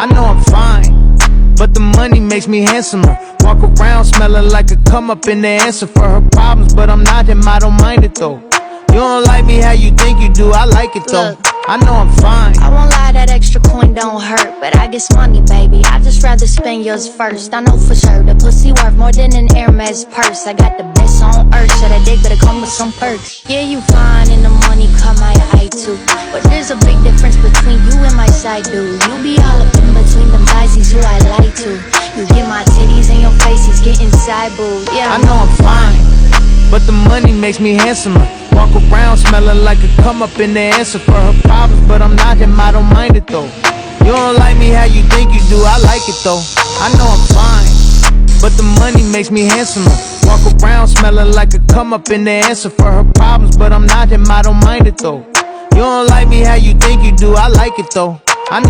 I know I'm fine, but the money makes me handsomer. Walk around smelling like a come up in the answer for her problems, but I'm not him, I don't mind it though. You don't like me how you think you do, I like it though. I know I'm fine. I won't lie, that extra coin don't hurt, but I guess money, baby, I just rather spend yours first. I know for sure the pussy worth more than an Hermes purse. I got the best on earth, so that dick better come with some perks. Yeah, you fine and the money come my eye too, but there's a big difference between you and my side dude. You be all up in between them guys, he's who I like to. You get my titties in your face, he's getting side booed. Yeah, I know I'm fine, but the money makes me handsomer. Walk around smelling like a come up in the answer for her problems, but I'm not him, I don't mind it though. You don't like me how you think you do, I like it though. I know I'm fine, but the money makes me handsomer. Walk around smelling like a come up in the answer for her problems, but I'm not him, I don't mind it though. You don't like me how you think you do, I like it though. I know